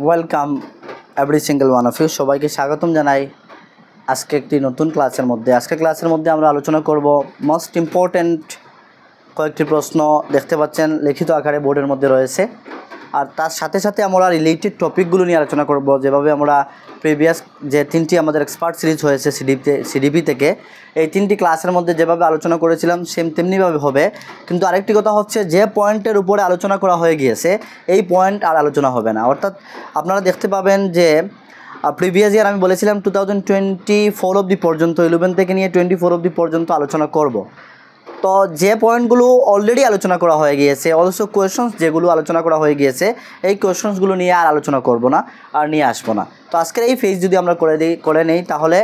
Welcome every single one of you. সবাইকে স্বাগতম জানাই আজকে একটি নতুন ক্লাসের মধ্যে। আজকে ক্লাসের মধ্যে আমরা আলোচনা করব মোস্ট ইম্পর্ট্যান্ট কয়েকটি প্রশ্ন দেখতে পাচ্ছেন লিখিত আকারে বোর্ডের মধ্যে রয়েছে, আর তার সাথে সাথে আমরা রিলেটেড টপিকগুলো নিয়ে আলোচনা করব। যেভাবে আমরা প্রিভিয়াস যে তিনটি আমাদের এক্সপার্ট সিরিজ হয়েছে সিডিপি থেকে, এই তিনটি ক্লাসের মধ্যে যেভাবে আলোচনা করেছিলাম সেম তেমনিভাবে হবে। কিন্তু আরেকটি কথা হচ্ছে, যে পয়েন্টের উপরে আলোচনা করা হয়ে গিয়েছে এই পয়েন্ট আর আলোচনা হবে না। অর্থাৎ আপনারা দেখতে পাবেন যে প্রিভিয়াস ইয়ার আমি বলেছিলাম 2024 অবধি পর্যন্ত, 11 থেকে নিয়ে 24 অবধি পর্যন্ত আলোচনা করব। তো যে পয়েন্টগুলো অলরেডি আলোচনা করা হয়ে গিয়েছে, অলসো কোয়েশনস যেগুলো আলোচনা করা হয়ে গিয়েছে, এই কোয়েশনসগুলো নিয়ে আর আলোচনা করব না, আর নিয়ে আসবো না। তো আজকের এই ফেজ যদি আমরা করে নেই তাহলে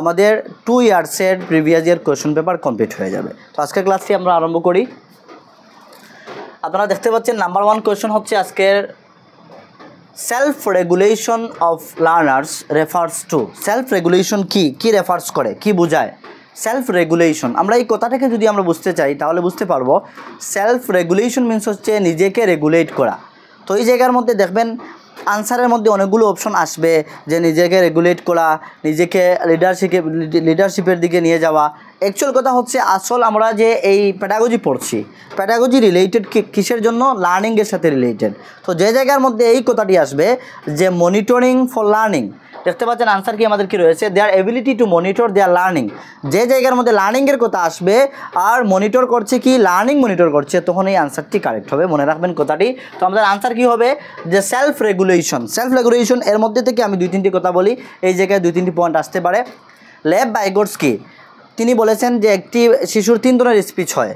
আমাদের 2 ইয়ার্সের previous year question paper complete হয়ে যাবে। তো আজকের ক্লাসটি আমরা আরম্ভ করি। আপনারা দেখতে পাচ্ছেন নাম্বার 1 কোয়েশন হচ্ছে আজকের, self regulation of learners refers to. Self regulation কি রেফার্স করে, কি বোঝায় সেলফ রেগুলেশন? আমরা এই কথাটাকে যদি আমরা বুঝতে চাই তাহলে বুঝতে পারবো সেলফ রেগুলেশন মিনস হচ্ছে নিজেকে রেগুলেট করা। তো এই জায়গার মধ্যে দেখবেন আনসারের মধ্যে অনেকগুলো অপশন আসবে, যে নিজেকে রেগুলেট করা, নিজেকে লিডারশিপের দিকে নিয়ে যাওয়া। অ্যাকচুয়াল কথা হচ্ছে, আসল আমরা যে এই প্যাডাগজি পড়ছি, প্যাডাগজি রিলেটেড কিসের জন্য? লার্নিংয়ের সাথে রিলেটেড। তো যে জায়গার মধ্যে এই কথাটি আসবে যে মনিটরিং ফর লার্নিং, দেখতে পাচ্ছেন আনসার কি আমাদের কি রয়েছে, their ability to monitor their learning. যে জায়গার মধ্যে লার্নিংয়ের কথা আসবে আর মনিটর করছে কি, লার্নিং মনিটর করছে, তখন এই আনসারটি কারেক্ট হবে। মনে রাখবেন কথাটি। তো আমাদের আনসার কি হবে, যে সেলফ রেগুলেশন। সেলফ রেগুলেশন এর মধ্যে থেকে আমি 2-3টি কথা বলি, এই জায়গায় 2-3টি পয়েন্ট আসতে পারে। লেভ বাইগোটস্কি তিনি বলেছেন যে একটি শিশুর 3 ধরনের স্পিচ হয়,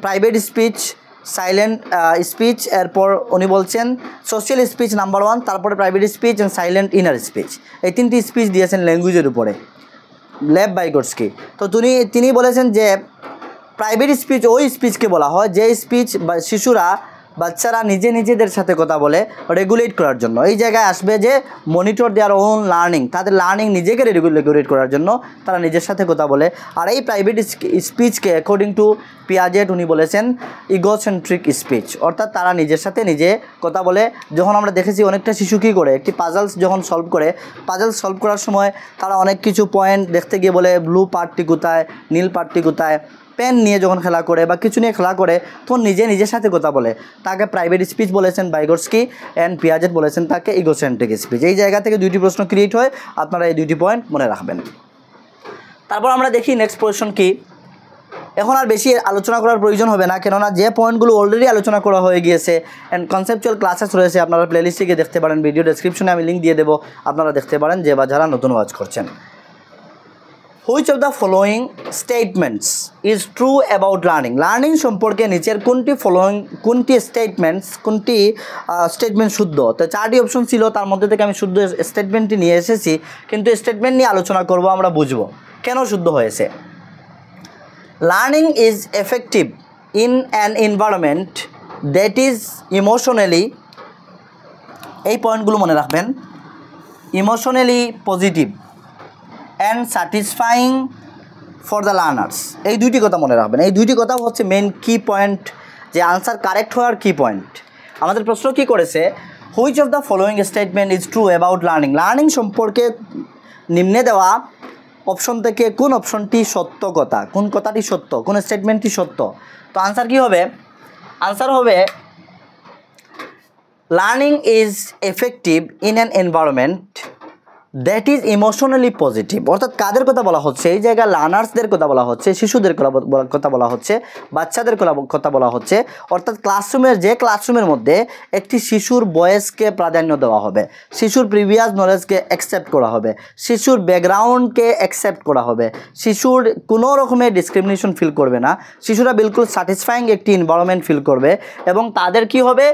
প্রাইভেট স্পিচ, সাইলেন্ট স্পিচ, এরপর উনি বলছেন সোশ্যাল স্পিচ নাম্বার 1, তারপরে private speech and silent inner speech. এই 3টি স্পিচ দিয়েছেন ল্যাঙ্গুয়েজের উপরে লেভ বাইগোটস্কি। তো তিনি বলেছেন যে প্রাইভেট স্পিচ ওই স্পিচকে বলা হয় যে স্পিচ বাচ্চারা নিজেদের সাথে কথা বলে রেগুলেট করার জন্য। এই জায়গায় আসবে যে মনিটর দেয়ার ওন লার্নিং, তাদের লার্নিং নিজেকে রেগুলেট করার জন্য তারা নিজের সাথে কথা বলে। আর এই প্রাইভেট স্পিচকে অ্যাকর্ডিং টু পিয়াজেট উনি বলেছেন ইগোসেন্ট্রিক স্পিচ, অর্থাৎ তারা নিজের সাথে নিজে কথা বলে। যখন আমরা দেখেছি অনেকটা শিশু কী করে, একটি পাজলস যখন সলভ করে, পাজলস সলভ করার সময় তারা অনেক কিছু পয়েন্ট দেখতে গিয়ে বলে ব্লু পার্টটি কোথায়, নীল পার্টটি কোথায়। পেন নিয়ে যখন খেলা করে বা কিছু নিয়ে খেলা করে তখন নিজের সাথে কথা বলে, তাকে প্রাইভেট স্পিচ বলেছেন বাইগোটস্কি, অ্যান্ড পিয়াজেট বলেছেন তাকে ইগোসেন্ট্রিক স্পিচ। এই জায়গা থেকে 2টি প্রশ্ন ক্রিয়েট হয়, আপনারা এই 2টি পয়েন্ট মনে রাখবেন। তারপর আমরা দেখি নেক্সট কোয়েশন কি। এখন আর বেশি আলোচনা করার প্রয়োজন হবে না, কেননা যে পয়েন্টগুলো অলরেডি আলোচনা করা হয়ে গিয়েছে অ্যান্ড কনসেপচুয়াল ক্লাসেস রয়েছে, আপনারা প্লেলিস্টে গিয়ে দেখতে পারেন। ভিডিও ডেসক্রিপশনে আমি লিঙ্ক দিয়ে দেবো, আপনারা দেখতে পারেন যে বা যারা নতুন ওয়াচ করছেন। Which of the following statements is true about learning? Learning সম্পর্কে নিচের কোনটি স্টেটমেন্ট শুদ্ধ? তো 4টি অপশন ছিল, তার মধ্যে থেকে আমি শুদ্ধ স্টেটমেন্টটি নিয়ে এসেছি, কিন্তু স্টেটমেন্ট নিয়ে আলোচনা করব, আমরা বুঝবো কেন শুদ্ধ হয়েছে। Learning is effective in an environment that is emotionally, এই পয়েন্টগুলো মনে রাখবেন, emotionally positive and satisfying for the learners. এই 2টি কথা মনে রাখবেন। এই 2টি কথা হচ্ছে মেন কি পয়েন্ট, যে আনসার কারেক্ট হওয়ার কি পয়েন্ট। আমাদের প্রশ্ন কি করেছে, which of the following statement is true about learning? Learning সম্পর্কে নিম্নে দেওয়া অপশন থেকে কোন অপশনটি সত্য কথা, কোন কথাটি সত্য, কোন স্টেটমেন্টটি সত্য? তো আনসার কি হবে, আনসার হবে learning is effective in an environment that is emotionally positive. অর্থাৎ কাদের কথা বলা হচ্ছে, এই জায়গায় লার্নার্সদের কথা বলা হচ্ছে, শিশুদের কথা বলা হচ্ছে, বাচ্চাদের কথা বলা হচ্ছে। অর্থাৎ ক্লাসরুমের মধ্যে একটি শিশুর বয়সকে প্রাধান্য দেওয়া হবে, শিশুর প্রিভিয়াস নলেজকে অ্যাকসেপ্ট করা হবে, শিশুর ব্যাকগ্রাউন্ডকে অ্যাকসেপ্ট করা হবে, শিশুর কোনো রকমের ডিসক্রিমিনেশন ফিল করবে না, শিশুরা বিলকুল স্যাটিসফাইং একটি এনভায়রনমেন্ট ফিল করবে, এবং তাদের কি হবে,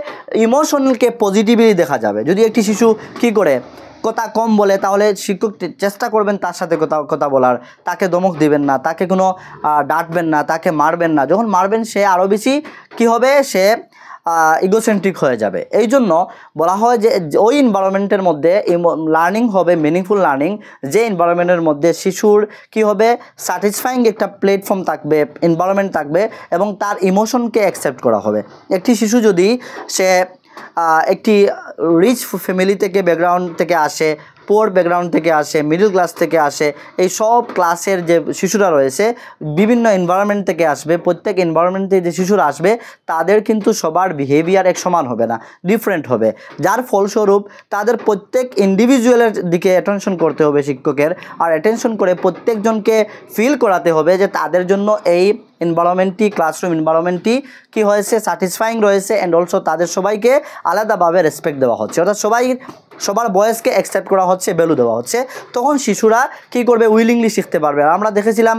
ইমোশনালকে পজিটিভলি দেখা যাবে। যদি একটি শিশু কি করে, কথা কম বলে, তাহলে শিক্ষক চেষ্টা করবেন তার সাথে কথা বলার, তাকে ধমক দিবেন না, তাকে কোনো ডাঁটবেন না, তাকে মারবেন না। যখন মারবেন সে আরও বেশি কী হবে, সে ইগোসেন্ট্রিক হয়ে যাবে। এই জন্য বলা হয় যে ওই এনভায়রনমেন্টের মধ্যে লার্নিং হবে মিনিংফুল লার্নিং, যে এনভায়রনমেন্টের মধ্যে শিশুর কী হবে, স্যাটিসফাইং একটা প্ল্যাটফর্ম থাকবে, এনভায়রনমেন্ট থাকবে, এবং তার ইমোশনকে অ্যাকসেপ্ট করা হবে। একটি শিশু যদি সে একটি রিচ ফ্যামিলি থেকে ব্যাকগ্রাউন্ড থেকে আসে, পোর ব্যাকগ্রাউন্ড থেকে আসে, মিডল ক্লাস থেকে আসে, এই সব ক্লাসের যে শিশুরা রয়েছে বিভিন্ন এনভায়রনমেন্ট থেকে আসবে। প্রত্যেক এনভায়রনমেন্টে যে শিশুরা আসবে তাদের কিন্তু সবার বিহেভিয়ার এক সমান হবে না, ডিফারেন্ট হবে, যার ফলস্বরূপ তাদের প্রত্যেক ইন্ডিভিজুয়ালের দিকে অ্যাটেনশন করতে হবে শিক্ষকের, আর অ্যাটেনশন করে প্রত্যেকজনকে ফিল করাতে হবে যে তাদের জন্য এই এনভায়রনমেন্টটি, ক্লাসরুম এনভায়রনমেন্টটি কী হয়েছে, স্যাটিসফাইং রয়েছে, অ্যান্ড অলসো তাদের সবাইকে আলাদাভাবে রেসপেক্ট দেওয়া হচ্ছে, অর্থাৎ সবার ভয়েসকে অ্যাকসেপ্ট করা হচ্ছে, ভ্যালু দেওয়া হচ্ছে। তখন শিশুরা কী করবে, উইলিংলি শিখতে পারবে। আর আমরা দেখেছিলাম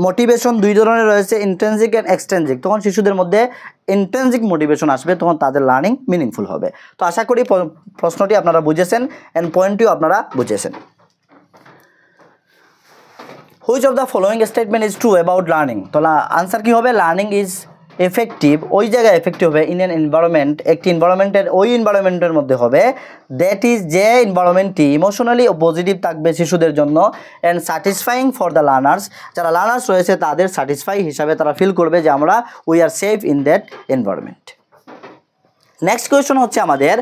মোটিভেশন দুই ধরনের রয়েছে, ইন্ট্রিনসিক অ্যান্ড এক্সট্রিনসিক। তখন শিশুদের মধ্যে ইন্ট্রিনসিক মোটিভেশন আসবে, তখন তাদের লার্নিং মিনিংফুল হবে। তো আশা করি প্রশ্নটি আপনারা বুঝেছেন অ্যান্ড পয়েন্টটিও আপনারা বুঝেছেন। Which of the following statement is true about learning? তো আনসার কী হবে, লার্নিং ইজ এফেক্টিভ, ওই জায়গায় এফেক্টিভ হবে ইন অ্যান এনভায়রনমেন্ট, একটি এনভায়রনমেন্টের, ওই এনভায়রনমেন্টের মধ্যে হবে দ্যাট ইজ, যে এনভায়রনমেন্টটি ইমোশনালি পজিটিভ থাকবে শিশুদের জন্য, and satisfying for the learners, যারা লার্নার্স রয়েছে তাদের স্যাটিসফাই হিসাবে তারা ফিল করবে যে আমরা we are safe in that environment. Next question হচ্ছে আমাদের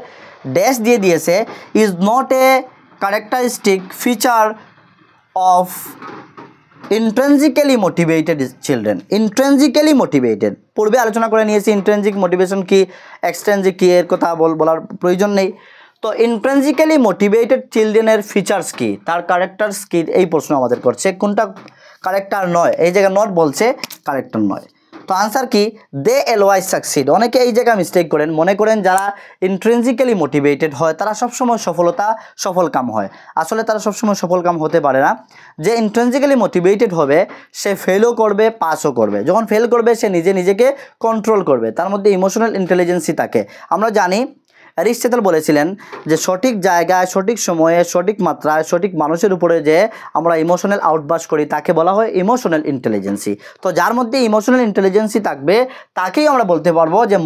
ড্যাশ দিয়ে দিয়েছে, is not a characteristic feature of intrinsically motivated children. Intrinsically motivated পূর্বে আলোচনা করে নিয়েছি, ইন্ট্রিনসিক মোটিভেশন কি, এক্সট্রিনসিক কি, এর কথা বলার প্রয়োজন নেই। তো ইন্ট্রিনসিক্যালি মোটিভেটেড চিলড্রেনের ফিচার্স কি, তার ক্যারেক্টার্স কি, এই প্রশ্ন আমাদের করছে। কোনটা ক্যারেক্টার নয়, এই জায়গায় নট বলছে, ক্যারেক্টার নয়। তো আনসার কি, দে অলওয়েজ সাকসিড। অনেকে এই জায়গায় মিস্টেক করেন, মনে করেন যারা ইন্ট্রিনসিক্যালি মোটিভেটেড হয় তারা সবসময় সফল কাম হয়। আসলে তারা সবসময় সফল কাম হতে পারে না। যে ইন্ট্রিনসিক্যালি মোটিভেটেড হবে সে ফেলও করবে, পাসও করবে। যখন ফেল করবে সে নিজেকে কন্ট্রোল করবে, তার মধ্যে ইমোশনাল ইন্টেলিজেন্সি থাকে। আমরা জানি অ্যারিস্টটল বলেছিলেন যে সঠিক জায়গায়, সঠিক সময়ে, সঠিক মাত্রায়, সঠিক মানুষের উপরে যে আমরা ইমোশনাল আউটবাস করি তাকে বলা হয় ইমোশনাল ইন্টেলিজেন্সি। তো যার মধ্যে ইমোশনাল ইন্টেলিজেন্সি থাকবে তাকেই আমরা বলতে পারবো যে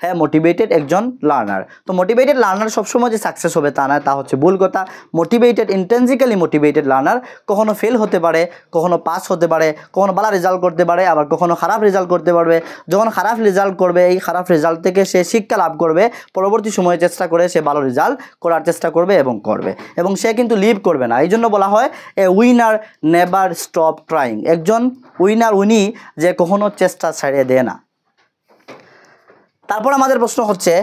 হ্যাঁ মোটিভেটেড একজন লার্নার। তো মোটিভেটেড লার্নার সবসময় যে সাকসেস হবে তা নয়, তা হচ্ছে ভুল কথা। মোটিভেটেড, ইন্ট্রিনসিক্যালি মোটিভেটেড লার্নার কখনো ফেল হতে পারে, কখনো পাস হতে পারে, কখনো ভালো রেজাল্ট করতে পারে, আবার কখনো খারাপ রেজাল্ট করতে পারবে। যখন খারাপ রেজাল্ট করবে, এই খারাপ রেজাল্ট থেকে সে শিক্ষা লাভ করবে, পরবর্তী সময়ে চেষ্টা করে সে ভালো রেজাল্ট করার চেষ্টা করবে এবং সে কিন্তু লিভ করবে না। এই জন্য বলা হয় এ উইনার নেভার স্টপ ট্রাইং। একজন উইনার উনি যে কখনো চেষ্টা ছেড়ে দেয় না। তারপর আমাদের প্রশ্ন হচ্ছে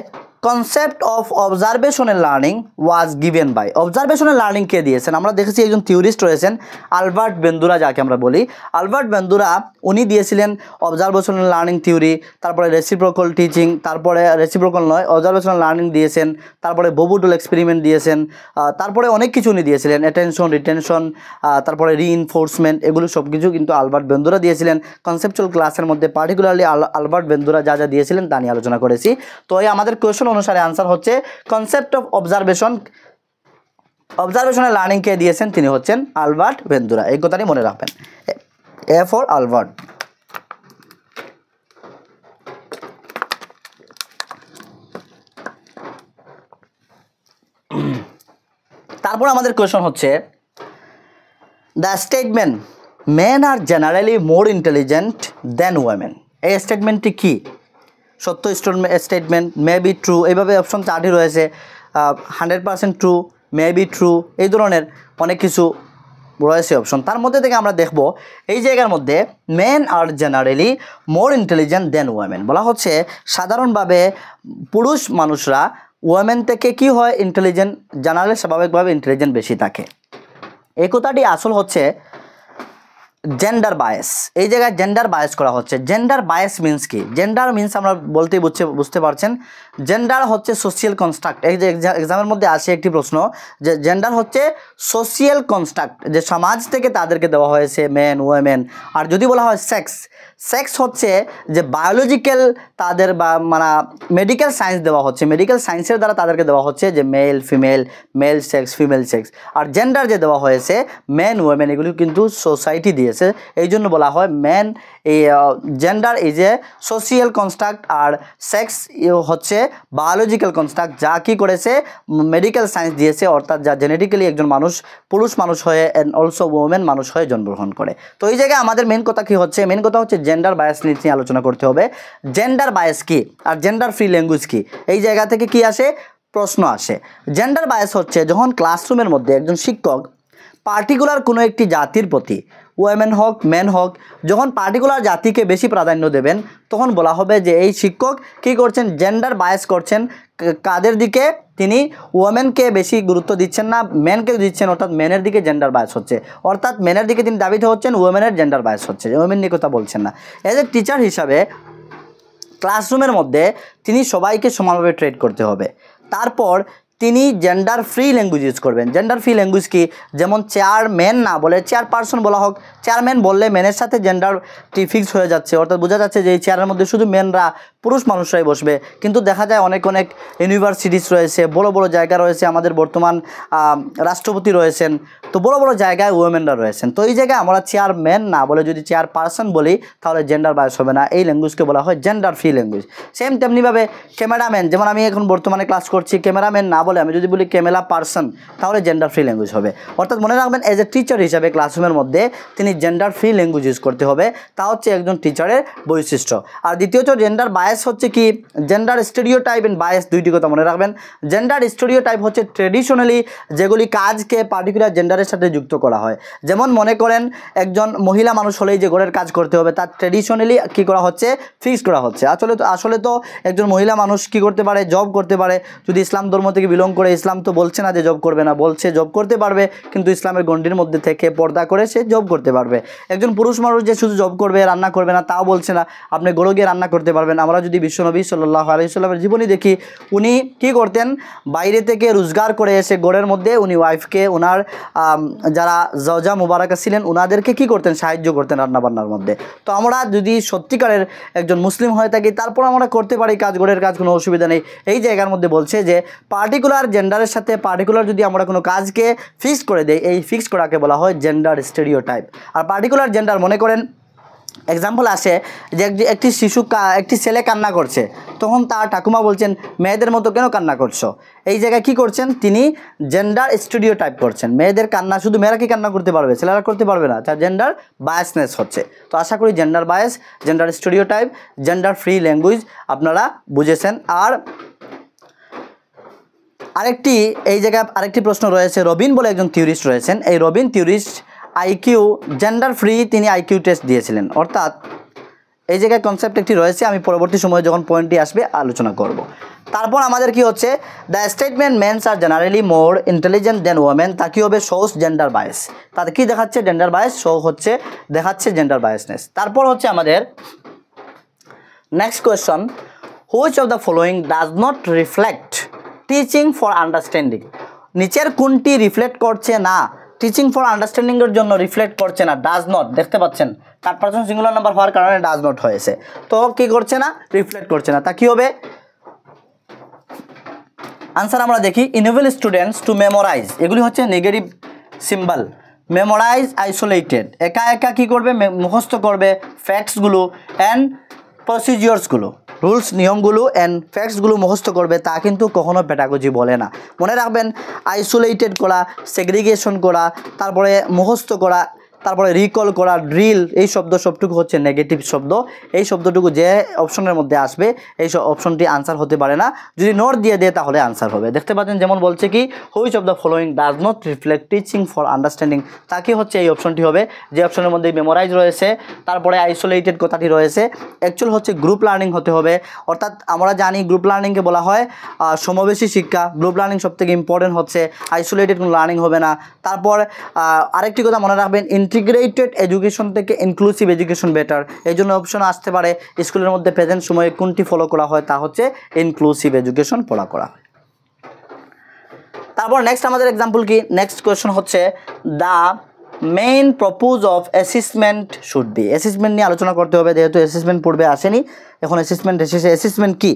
concept of observational learning was given by. Observational learning কে দিয়েছেন? আমরা দেখেছি একজন থিওরিস্ট রয়েছেন আলবার্ট বেন্দুরা, যাকে আমরা বলি। আলবার্ট বেন্দুরা উনি দিয়েছিলেন অবজারভেশনাল লার্নিং থিওরি, তারপরে রেসিপ্রোকাল টিচিং, তারপরে রেসিপ্রোকাল নয় অবজারভেশনাল লার্নিং দিয়েছেন, তারপরে বোবুডল এক্সপেরিমেন্ট দিয়েছেন, তারপরে অনেক কিছু উনি দিয়েছিলেন, অ্যাটেনশন, রিটেনশন, তারপরে রিইনফোর্সমেন্ট, এগুলো সব কিছু কিন্তু আলবার্ট বেন্দুরা দিয়েছিলেন। কনসেপচুয়াল ক্লাসের মধ্যে পার্টিকুলারলি আলবার্ট বেন্দুরা যা দিয়েছিলেন তা নিয়ে আলোচনা করেছি। তো এই আমাদের কোয়েশ্চন অনুসারে আনসার হচ্ছে কনসেপ্ট অফ অবজারভেশনাল লার্নিং কে দিয়েছেন? তিনি হচ্ছেন আলবার্ট বেন্দুরা। এই কথাটি মনে রাখবেন, এ ফর আলবার্ট। তারপর আমাদের কোয়েশ্চন হচ্ছে the statement men are generally more intelligent than women. এই স্টেটমেন্টটি কি? সত্য স্টেটমেন্ট, মে বি ট্রু, এইভাবে অপশন 4টি রয়েছে। 100% ট্রু, মে বি ট্রু, এই ধরনের অনেক কিছু রয়েছে অপশন। তার মধ্যে থেকে আমরা দেখব এই জায়গার মধ্যে men are generally more intelligent than women বলা হচ্ছে সাধারণভাবে পুরুষ মানুষরা ওয়েমেন থেকে কি হয়, ইন্টেলিজেন্ট, জেনারেলি স্বাভাবিকভাবে ইন্টেলিজেন্ট বেশি থাকে। এই কথাটি আসল হচ্ছে জেন্ডার বায়াস। এই জায়গায় জেন্ডার বায়াস করা হচ্ছে। জেন্ডার বায়াস মিন্স কি? জেন্ডার মিন্স আমরা বলতেই বুঝতে পারছেন, জেন্ডার হচ্ছে সোশিয়াল কনস্ট্রাক্ট। এই যে এক্সামের মধ্যে আসে একটি প্রশ্ন যে জেন্ডার হচ্ছে সোশিয়াল কনস্ট্রাক্ট, যে সমাজ থেকে তাদেরকে দেওয়া হয়েছে মেন ওয়েমেন। আর যদি বলা হয় সেক্স হচ্ছে যে বায়োলজিক্যাল তাদের বা মানে মেডিকেল সায়েন্স দেওয়া হচ্ছে, মেডিকেল সায়েন্সের দ্বারা তাদেরকে দেওয়া হচ্ছে যে male female, male sex female sex. আর জেন্ডার যে দেওয়া হয়েছে মেন ওয়েমেন, এগুলি কিন্তু সোসাইটি দিয়ে দিয়েছে, এই জন্য বলা হয় ম্যান এই gender is a social construct আর সেক্স হচ্ছে বায়োলজিক্যাল কনস্ট্রাক্ট, যা কি করেছে মেডিকেল সায়েন্স দিয়েছে, অর্থাৎ যা জেনেটিক্যালি একজন মানুষ পুরুষ মানুষ হয়ে অ্যান্ড অলসো ওমেন মানুষ হয়ে জন্মগ্রহণ করে। তো এই জায়গায় আমাদের মেন কথা কি হচ্ছে, মেন কথা হচ্ছে জেন্ডার বায়াস নিয়ে আলোচনা করতে হবে। জেন্ডার বায়াস কি আর জেন্ডার ফ্রি ল্যাঙ্গুয়েজ কি, এই জায়গা থেকে কি আসে, প্রশ্ন আসে। জেন্ডার বায়াস হচ্ছে যখন ক্লাসরুমের মধ্যে একজন শিক্ষক পার্টিকুলার কোনো একটি জাতির প্রতি, ওয়েমেন হোক মেন হোক, যখন পার্টিকুলার জাতিকে বেশি প্রাধান্য দেবেন তখন বলা হবে যে এই শিক্ষক কী করছেন, জেন্ডার বায়াস করছেন। কাদের দিকে, তিনি ওমেনকে বেশি গুরুত্ব দিচ্ছেন না, মেনকে দিচ্ছেন, অর্থাৎ মেনের দিকে জেন্ডার বায়াস হচ্ছে, অর্থাৎ মেনের দিকে তিনি দাবিত হচ্ছেন, ওমেনের জেন্ডার বায়াস হচ্ছে, ওমেন নিয়ে কথা বলছেন না। এজ এ টিচার হিসাবে ক্লাসরুমের মধ্যে তিনি সবাইকে সমানভাবে ট্রিট করতে হবে। তারপর তিনি জেন্ডার ফ্রি ল্যাঙ্গুয়েজ ইউজ করবেন। জেন্ডার ফ্রি ল্যাঙ্গুয়েজ কি, যেমন চেয়ারম্যান না বলে চেয়ারপারসন বলা হোক, চেয়ারম্যান বললে মেনের সাথে জেন্ডারটি ফিক্সড হয়ে যাচ্ছে, অর্থাৎ বোঝা যাচ্ছে যে এই চেয়ারের মধ্যে শুধু মেনরা পুরুষ মানুষরাই বসবে। কিন্তু দেখা যায় অনেক অনেক ইউনিভার্সিটিস রয়েছে, বড় বড় জায়গা রয়েছে, আমাদের বর্তমান রাষ্ট্রপতি রয়েছেন, তো বড় বড় জায়গায় ওমেনরা রয়েছেন। তো এই জায়গায় আমরা চেয়ারম্যান না বলে যদি চেয়ারপারসন বলি তাহলে জেন্ডার বায়াস হবে না, এই ল্যাঙ্গুয়েজকে বলা হয় জেন্ডার ফ্রি ল্যাঙ্গুয়েজ। সেম তেমনিভাবে ক্যামেরাম্যান, যেমন আমি এখন বর্তমানে ক্লাস করছি, ক্যামেরাম্যান না বলে আমি যদি বলি ক্যামেরা পারসন তাহলে জেন্ডার ফ্রি ল্যাঙ্গুয়েজ হবে। অর্থাৎ মনে রাখবেন এজ এ টিচার হিসাবে ক্লাসরুমের মধ্যে তিনি জেন্ডার ফ্রি ল্যাঙ্গুয়েজ ইউজ করতে হবে, তা হচ্ছে একজন টিচারের বৈশিষ্ট্য। আর দ্বিতীয়ত জেন্ডার বায়াস হচ্ছে কি, জেন্ডার স্টেরিওটাইপ এন্ড বায়াস, দুইটি কথা মনে রাখবেন। জেন্ডার স্টেরিওটাইপ হচ্ছে ট্রেডিশনালি যেগুলি কাজকে পার্টিকুলার জেন্ডারের সাথে যুক্ত করা হয়। যেমন মনে করেন একজন মহিলা মানুষ হলেই যে ঘরের কাজ করতে হবে, তার ট্রেডিশনালি কী করা হচ্ছে, ফিক্স করা হচ্ছে। আসলে তো একজন মহিলা মানুষ কী করতে পারে, জব করতে পারে। যদি ইসলাম ধর্ম থেকে বিলং করে, ইসলাম তো বলছে না যে জব করবে না, বলছে জব করতে পারবে, কিন্তু ইসলামের গণ্ডির মধ্যে থেকে পর্দা করে সে জব করতে পারবে। একজন পুরুষ মানুষ যে শুধু জব করবে রান্না করবে না তাও বলছে না, আপনি গড়ে গিয়ে রান্না করতে পারবেন। আমরা যদি বিশ্বনবী সাল্লাল্লাহু আলাইহি ওয়াসাল্লামের জীবনী দেখি, উনি কী করতেন, বাইরে থেকে রোজগার করে এসে গড়ের মধ্যে উনি ওয়াইফকে, ওনার যারা জওজা মুবারাকা ছিলেন ওনাদেরকে কী করতেন, সাহায্য করতেন রান্নাবান্নার মধ্যে। তো আমরা যদি সত্যিকারের একজন মুসলিম হয়ে থাকি তারপর আমরা করতে পারি কাজ, গড়ের কাজ, কোনো অসুবিধা নেই। এই জায়গার মধ্যে বলছে যে পার্টিকুলার জেন্ডারের সাথে পার্টিকুলার যদি আমরা কোনো কাজকে ফিক্স করে দেই, এই ফিক্স করাকে বলা হয় জেন্ডার স্টেরিওটাইপ। আর পার্টিকুলার জেন্ডার মনে করেন এক্সাম্পল আসে যে একটি ছেলে কান্না করছে, তখন তার ঠাকুমা বলছেন মেয়েদের মতো কেন কান্না করছো, এই জায়গায় কি করছেন, তিনি জেন্ডার স্টেরিওটাইপ করছেন। মেয়েদের কান্না, শুধু মেয়েরা কি কান্না করতে পারবে, ছেলেরা করতে পারবে না, তার জেন্ডার বায়াসনেস হচ্ছে। তো আশা করি gender bias, gender stereotype, gender free language আপনারা বুঝেছেন। আর এই জায়গায় আরেকটি প্রশ্ন রয়েছে, রবিন বলে একজন থিওরিস্ট রয়েছেন, এই Robin theorist IQ gender free তিনি আইকিউ টেস্ট দিয়েছিলেন। অর্থাৎ এই জায়গায় কনসেপ্ট একটি রয়েছে, আমি পরবর্তী সময়ে যখন পয়েন্টটি আসবে আলোচনা করব। তারপর আমাদের কি হচ্ছে, the statement men's are generally more intelligent than women, তা কী হবে, শোস জেন্ডার বায়াস। তাতে কী দেখাচ্ছে, জেন্ডার বায়াস শো হচ্ছে, দেখাচ্ছে জেন্ডার বায়াসনেস। তারপর হচ্ছে আমাদের next question, which of the following does not reflect teaching for understanding, নিচের কোনটি রিফ্লেক্ট করছে না, টিচিং ফর আন্ডারস্ট্যান্ডিংয়ের জন্য রিফ্লেক্ট করছে না, ডাজ নট, দেখতে পাচ্ছেন থার্ড পারসন সিঙ্গুলার নাম্বার হওয়ার কারণে ডাজ নট হয়েছে। তো কি করছে না, রিফ্লেক্ট করছে না, তা কী হবে, আনসার আমরা দেখি, ইনেবল স্টুডেন্টস টু মেমোরাইজ, এগুলি হচ্ছে নেগেটিভ সিম্বল, মেমোরাইজ আইসোলেটেড, একা একা কী করবে, মুখস্থ করবে ফ্যাক্টসগুলো অ্যান্ড প্রসিজিওরসগুলো, রুলস নিয়মগুলো অ্যান্ড ফ্যাক্টসগুলো মুখস্থ করবে, তা কিন্তু কখনো পেডাগজি বলে না। মনে রাখবেন আইসোলেটেড করা, সেগ্রিগেশন করা, তারপরে মুখস্থ করা, তারপরে রিকল করা, ড্রিল, এই শব্দ সবটুকু হচ্ছে নেগেটিভ শব্দ। এই শব্দটুকু যে অপশনের মধ্যে আসবে এই অপশনটি আনসার হতে পারে না, যদি নোট দিয়ে দেয় তাহলে আনসার হবে। দেখতে পাচ্ছেন যেমন বলছে কি, which of the following does not reflect teaching for understanding, তা কি হচ্ছে এই অপশনটি হবে, যে অপশনের মধ্যে মেমোরাইজ রয়েছে, তারপরে আইসোলেটেড কথাটি রয়েছে, অ্যাকচুয়াল হচ্ছে গ্রুপ লার্নিং হতে হবে। অর্থাৎ আমরা জানি গ্রুপ লার্নিংকে বলা হয় সমবেশী শিক্ষা, গ্রুপ লার্নিং সবথেকে ইম্পর্টেন্ট হচ্ছে, আইসোলেটেড কোনো লার্নিং হবে না। তারপর আরেকটি কথা মনে রাখবেন, ইন্টিগ্রেটেড এডুকেশন থেকে ইনক্লুসিভ এডুকেশন বেটার, এই জন্য অপশন আসতে পারে স্কুলের মধ্যে প্রেজেন্ট সময়ে কোনটি ফলো করা হয়, তা হচ্ছে ইনক্লুসিভ এডুকেশন পড়া করা হয়। তারপর নেক্সট আমাদের এক্সাম্পল কি, নেক্সট কোয়েশ্চন হচ্ছে, the main purpose of assessment should B, assessment নিয়ে আলোচনা করতে হবে, যেহেতু অ্যাসেসমেন্ট পূর্বে আসেনি, এখন অ্যাসেসমেন্ট এসেছে। অ্যাসেসমেন্ট কি,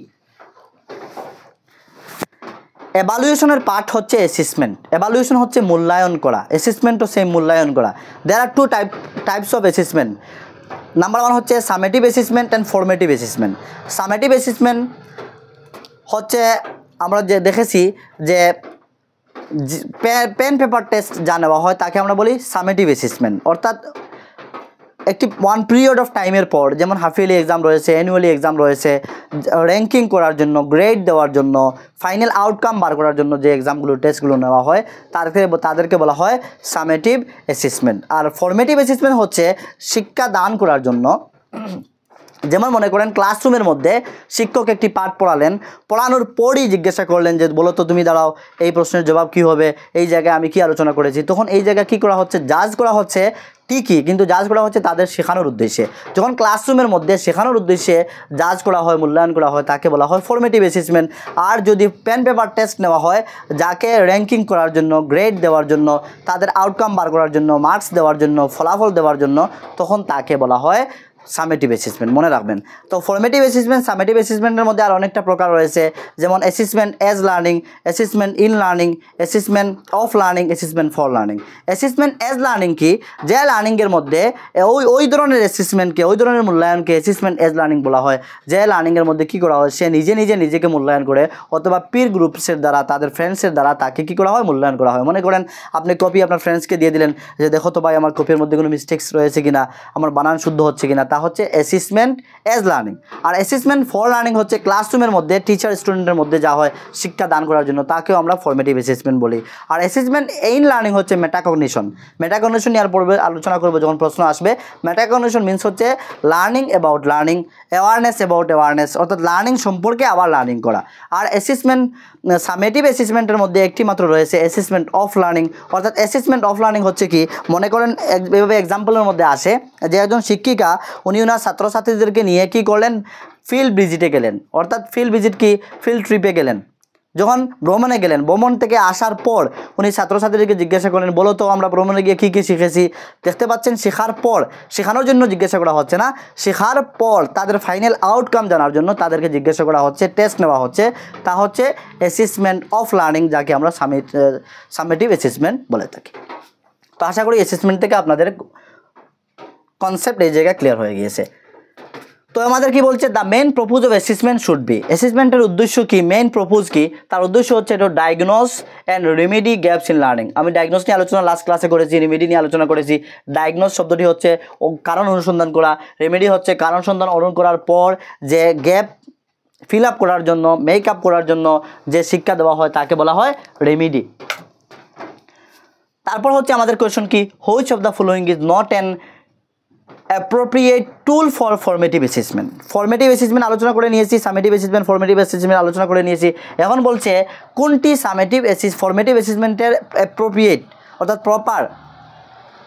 এভালুয়েশনের পার্ট হচ্ছে অ্যাসেসমেন্ট। এভালুয়েশন হচ্ছে মূল্যায়ন করা, অ্যাসেসমেন্টও সেম মূল্যায়ন করা। There are two types of assessment. Number one হচ্ছে summative assessment and formative assessment. Summative assessment হচ্ছে আমরা যে দেখেছি যে পেন পেপার টেস্ট যা নেওয়া হয় তাকে আমরা বলি সামেটিভ অ্যাসেসমেন্ট। অর্থাৎ একটি ওয়ান পিরিয়ড অফ টাইমের পর, যেমন হাফ ইয়ারলি এক্সাম রয়েছে, অ্যানুয়ালি এক্সাম রয়েছে, র্যাঙ্কিং করার জন্য, গ্রেড দেওয়ার জন্য, ফাইনাল আউটকাম বার করার জন্য যে এক্সামগুলো টেস্টগুলো নেওয়া হয় তাদেরকে বলা হয় সামেটিভ অ্যাসেসমেন্ট। আর ফরমেটিভ অ্যাসেসমেন্ট হচ্ছে শিক্ষা দান করার জন্য। যেমন মনে করেন ক্লাসরুমের মধ্যে শিক্ষক একটি পাঠ পড়ালেন, পড়ানোর পরই জিজ্ঞাসা করলেন যে বলো তো তুমি দাঁড়াও এই প্রশ্নের জবাব কী হবে, এই জায়গায় আমি কি আলোচনা করেছি। তখন এই জায়গায় কী করা হচ্ছে, জাজ করা হচ্ছে ঠিকই, কিন্তু জাজ করা হচ্ছে তাদের শেখানোর উদ্দেশ্যে। যখন ক্লাসরুমের মধ্যে শেখানোর উদ্দেশ্যে জাজ করা হয়, মূল্যায়ন করা হয়, তাকে বলা হয় ফরমেটিভ অ্যাসেসমেন্ট। আর যদি পেন পেপার টেস্ট নেওয়া হয়, যাকে র্যাঙ্কিং করার জন্য, গ্রেড দেওয়ার জন্য, তাদের আউটকাম বার করার জন্য, মার্কস দেওয়ার জন্য, ফলাফল দেওয়ার জন্য, তখন তাকে বলা হয় সামেটিভ অ্যাসেসমেন্ট। মনে রাখবেন। তো ফরমেটিভ অ্যাসেসমেন্ট, সামেটিভ অ্যাসেসমেন্টের মধ্যে আর অনেকটা প্রকার রয়েছে, যেমন assessment as learning, assessment in learning, assessment of learning, assessment for learning. Assessment as learning কি, যে লার্নিংয়ের মধ্যে ওই ধরনের অ্যাসেসমেন্টকে, ওই ধরনের মূল্যায়নকে অ্যাসেসমেন্ট অ্যাজ লার্নিং বলা হয়। যে লার্নিংয়ের মধ্যে কী করা হয়, সে নিজেকে মূল্যায়ন করে অথবা পির গ্রুপসের দ্বারা, তাদের ফ্রেন্ডসের দ্বারা তাকে কী করা হয়, মূল্যায়ন করা হয়। মনে করেন আপনি কপি আপনার ফ্রেন্ডসকে দিয়ে দিলেন যে দেখো তো ভাই আমার কপির মধ্যে কোনো মিস্টেক্স রয়েছে কিনা, আমার বানান শুদ্ধ হচ্ছে কিনা, তা হচ্ছে অ্যাসেসমেন্ট অ্যাজ লার্নিং। আর অ্যাসেসমেন্ট ফর লার্নিং হচ্ছে ক্লাসরুমের মধ্যে টিচার স্টুডেন্টের মধ্যে যা হয় শিক্ষা দান করার জন্য, তাকেও আমরা ফরমেটিভ অ্যাসেসমেন্ট বলি। আর অ্যাসেসমেন্ট ইন লার্নিং হচ্ছে মেটাকগনিশন। মেটাকগনিশন নিয়ে আর পূর্বে আলোচনা করবো যখন প্রশ্ন আসবে। মেটাকগনিশন মিনস হচ্ছে learning about learning, awareness about awareness, অর্থাৎ লার্নিং সম্পর্কে আবার লার্নিং করা। আর অ্যাসেসমেন্ট, সামেটিভ অ্যাসেসমেন্টের মধ্যে একটি মাত্র রয়েছে অ্যাসেসমেন্ট অফ লার্নিং। অর্থাৎ অ্যাসেসমেন্ট অফ লার্নিং হচ্ছে কি, মনে করেন এভাবে এক্সাম্পলের মধ্যে আসে যে একজন শিক্ষিকা উনি ওনার ছাত্রছাত্রীদেরকে নিয়ে কী করলেন, ফিল্ড ভিজিটে গেলেন। অর্থাৎ ফিল্ড ভিজিট কি, ফিল্ড ট্রিপে গেলেন। যখন ভ্রমণে গেলেন, ভ্রমণ থেকে আসার পর উনি ছাত্রছাত্রীদেরকে জিজ্ঞাসা করলেন বলো তো আমরা ভ্রমণে গিয়ে কী কী শিখেছি। দেখতে পাচ্ছেন শেখার পর, শেখানোর জন্য জিজ্ঞাসা করা হচ্ছে না, শেখার পর তাদের ফাইনাল আউটকাম জানার জন্য তাদেরকে জিজ্ঞাসা করা হচ্ছে, টেস্ট নেওয়া হচ্ছে, তা হচ্ছে অ্যাসেসমেন্ট অফ লার্নিং, যাকে আমরা সামেটিভ অ্যাসেসমেন্ট বলে থাকি। তো আশা করি অ্যাসেসমেন্ট থেকে আপনাদের কনসেপ্ট এই জায়গায় ক্লিয়ার হয়ে গিয়েছে। তো আমাদের কি বলছে, the main purpose of assessment should be, অ্যাসেসমেন্টের উদ্দেশ্য কি, মেইন প্রপোজ কি, তার উদ্দেশ্য হচ্ছে এটা diagnose and remedy gaps in learning. আমি ডায়াগনোস নিয়ে আলোচনা লাস্ট ক্লাসে করেছি, রেমেডি নিয়ে আলোচনা করেছি। ডায়াগনোস শব্দটি হচ্ছে কারণ অনুসন্ধান করা, রেমেডি হচ্ছে কারণ সন্ধান অনুসরণ করার পর যে গ্যাপ ফিল আপ করার জন্য, মেক আপ করার জন্য যে শিক্ষা দেওয়া হয় তাকে বলা হয় রেমেডি। তারপর হচ্ছে আমাদের কোয়েশ্চন কি, which of the following is not an appropriate tool for formative assessment. Formative assessment আলোচনা করে নিয়েছি, সামেটিভ অ্যাসেসমেন্ট, ফরমেটিভ অ্যাসেসমেন্ট আলোচনা করে নিয়েছি। এখন বলছে কোনটি ফরমেটিভ অ্যাসেসমেন্টের অ্যাপ্রোপ্রিয়েট অর্থাৎ প্রপার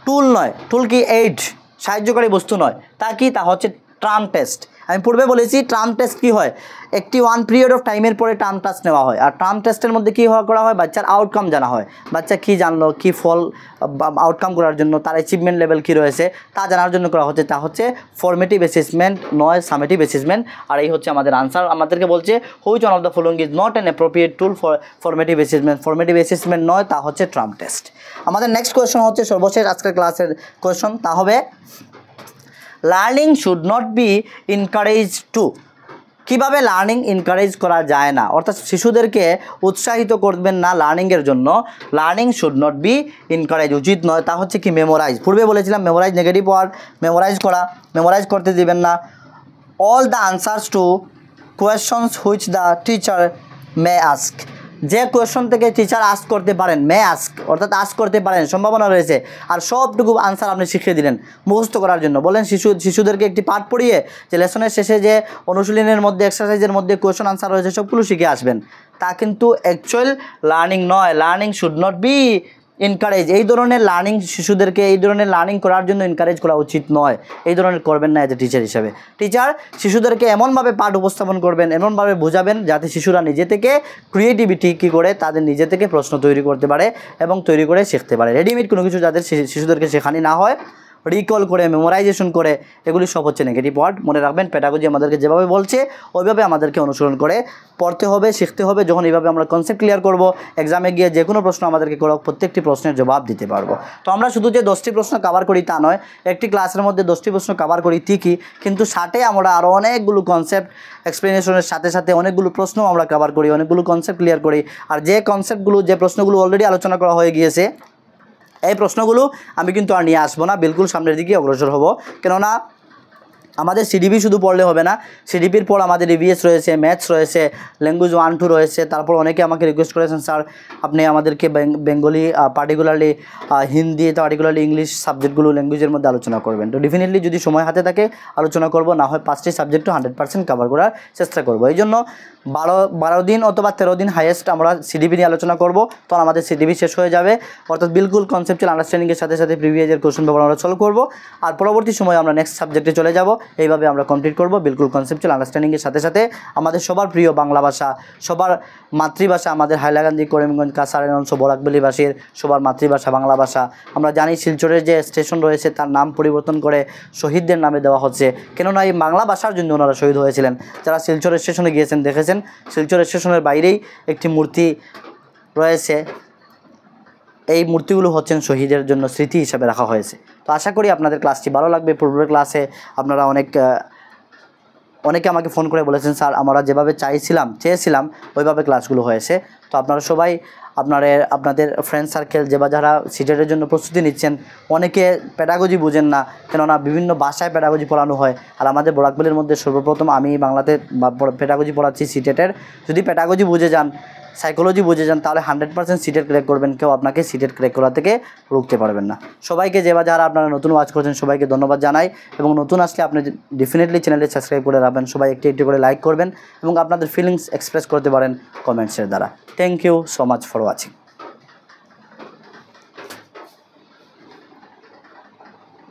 টুল নয়, টুল কি এইড, সাহায্যকারী বস্তু নয়, তা কি, তা হচ্ছে টার্ম টেস্ট। আমি পূর্বে বলেছি টার্ম টেস্ট কী হয়, একটি ওয়ান পিরিয়ড অফ টাইমের পরে টার্ম টেস্ট নেওয়া হয়। আর টার্ম টেস্টের মধ্যে কী করা হয়, বাচ্চার আউটকাম জানা হয়, বাচ্চা কী জানলো, কী ফল আউটকাম করার জন্য, তার অ্যাচিভমেন্ট লেভেল কী রয়েছে তা জানার জন্য করা হচ্ছে, তা হচ্ছে ফরমেটিভ অ্যাসেসমেন্ট, নয় সামেটিভ অ্যাসেসমেন্ট। আর এই হচ্ছে আমাদের আনসার। আমাদেরকে বলছে which one of the following is not an appropriate tool for formative assessment. Formative assessment নয়, তা হচ্ছে টার্ম টেস্ট। আমাদের নেক্সট কোয়েশ্চন হচ্ছে সর্বশেষ আজকের ক্লাসের কোয়েশ্চন, তা হবে learning should not be encourage to. কীভাবে লার্নিং এনকারেজ করা যায় না, অর্থাৎ শিশুদেরকে উৎসাহিত করবেন না লার্নিংয়ের জন্য। Learning should not be encourage, উচিত নয়, তা হচ্ছে কি মেমোরাইজ। পূর্বে বলেছিলাম মেমোরাইজ নেগেটিভ ওয়ার্ড, মেমোরাইজ করতে দিবেন না। All the answers two questions which the teacher May ask, যে কোয়েশ্চন থেকে টিচার আস্ক করতে পারেন, মে আস্ক অর্থাৎ আস্ক করতে পারেন, সম্ভাবনা রয়েছে। আর সবটুকু আনসার আপনি শিখিয়ে দিলেন মুখস্থ করার জন্য। বলেন শিশুদেরকে একটি পাঠ পড়িয়ে যে লেসনের শেষে যে অনুশীলনের মধ্যে, এক্সারসাইজের মধ্যে কোয়েশ্চন আনসার রয়েছে সবগুলো শিখে আসবেন, তা কিন্তু অ্যাকচুয়াল লার্নিং নয়। Learning should not be encourage, এই ধরনের লার্নিং শিশুদেরকে এই ধরনের লার্নিং করার জন্য এনকারেজ করা উচিত নয়। এই ধরনের করবেন না এজ এ টিচার হিসাবে। টিচার শিশুদেরকে এমনভাবে পাঠ উপস্থাপন করবেন, এমনভাবে বোঝাবেন যাতে শিশুরা নিজে থেকে ক্রিয়েটিভিটি কী করে তাদের নিজে থেকে প্রশ্ন তৈরি করতে পারে এবং তৈরি করে শিখতে পারে। রেডিমেড কোনো কিছু যাদের শিশুদেরকে শেখানি না হয়, রিকল করে, মেমোরাইজেশন করে, এগুলি সব হচ্ছে নেগেটিভ ওয়ার্ড। মনে রাখবেন, পেডাগজি আমাদেরকে যেভাবে বলছে ওইভাবে আমাদেরকে অনুসরণ করে পড়তে হবে, শিখতে হবে। যখন এইভাবে আমরা কনসেপ্ট ক্লিয়ার করব, এক্সামে গিয়ে যে কোনো প্রশ্ন আমাদেরকে করো, প্রত্যেকটি প্রশ্নের জবাব দিতে পারবো। তো আমরা শুধু যে 10টি প্রশ্ন কভার করি তা নয়, একটি ক্লাসের মধ্যে 10টি প্রশ্ন কভার করি ঠিকই, কিন্তু সাথে আমরা আরও অনেকগুলো কনসেপ্ট এক্সপ্লেনেশনের সাথে সাথে অনেকগুলো প্রশ্ন আমরা কভার করি, অনেকগুলো কনসেপ্ট ক্লিয়ার করি। আর যে কনসেপ্টগুলো, যে প্রশ্নগুলো অলরেডি আলোচনা করা হয়ে গিয়েছে, এই প্রশ্নগুলো আমি কিন্তু আর নিয়ে আসবো না, বিলকুল সামনের দিকে অগ্রসর হব। কেননা আমাদের সিডিপি শুধু পড়লে হবে না, সিডিপির পর আমাদের ইভিএস রয়েছে, ম্যাথস রয়েছে, ল্যাঙ্গুয়েজ 1, 2 রয়েছে। তারপর অনেকে আমাকে রিকোয়েস্ট করেছেন, স্যার আপনি আমাদেরকে Bengali, particularly Hindi, particularly English সাবজেক্টগুলো ল্যাঙ্গুয়েজের মধ্যে আলোচনা করবেন। তো ডেফিনেটলি যদি সময় হাতে থাকে আলোচনা করব, না হয় 5টি সাবজেক্টও 100% কভার করার চেষ্টা করব। এই জন্য 12 দিন অথবা 13 দিন হাইয়েস্ট আমরা সিডিপি নিয়ে আলোচনা করব। তখন আমাদের সিডিপি শেষ হয়ে যাবে, অর্থাৎ বিলকুল কনসেপচুয়াল আন্ডারস্ট্যান্ডিংয়ের সাথে সাথে প্রিভিয়াস কোশ্চেন পেপার আমরা সলভ করব। আর পরবর্তী সময় আমরা নেক্সট সাবজেক্টে চলে যাব। এইভাবে আমরা কমপ্লিট করব বিলকুল কনসেপচুয়াল আন্ডারস্ট্যান্ডিংয়ের সাথে সাথে আমাদের সবার প্রিয় বাংলা ভাষা, সবার মাতৃভাষা, আমাদের হাইলাকান্দি, করিমগঞ্জ, কাছাড় অংশ, বরাকবেলীবাসীর সবার মাতৃভাষা বাংলা ভাষা। আমরা জানি শিলচরের যে স্টেশন রয়েছে তার নাম পরিবর্তন করে শহীদদের নামে দেওয়া হচ্ছে, কেননা এই বাংলা ভাষার জন্য ওনারা শহীদ হয়েছিলেন। যারা শিলচরের স্টেশনে গিয়েছেন দেখেছেন, শিলচর স্টেশনের বাইরেই একটি মূর্তি রয়েছে, এই মূর্তিগুলো হচ্ছেন শহীদের জন্য স্মৃতি হিসাবে রাখা হয়েছে। তো আশা করি আপনাদের ক্লাসটি ভালো লাগবে। পূর্বের ক্লাসে আপনারা অনেকে আমাকে ফোন করে বলেছেন, স্যার আমরা যেভাবে চেয়েছিলাম ওইভাবে ক্লাসগুলো হয়েছে। তো আপনারা সবাই আপনাদের ফ্রেন্ড সার্কেল যারা সিটেটের জন্য প্রস্তুতি নিচ্ছেন, অনেকে পেডাগজি বুঝেন না, কেননা বিভিন্ন ভাষায় পেডাগজি পড়ানো হয়। আর আমাদের বরাকবেলীর মধ্যে সর্বপ্রথম আমি বাংলাতে পেডাগজি পড়াচ্ছি সিটেটের। যদি পেডাগজি বুঝে যান, সাইকোলজি বুঝে যান, তাহলে 100% সিটেট ক্র্যাক করবেন, কেউ আপনাকে সিটেট ক্র্যাক করা থেকে রুখতে পারবেন না। সবাইকে যারা আপনারা নতুন ওয়াচ করছেন সবাইকে ধন্যবাদ জানাই, এবং নতুন আসলে আপনি ডেফিনেটলি চ্যানেলটি সাবস্ক্রাইব করে রাখবেন। সবাই একটি করে লাইক করবেন এবং আপনাদের ফিলিংস এক্সপ্রেস করতে পারেন কমেন্টসের দ্বারা। Thank you so much for watching.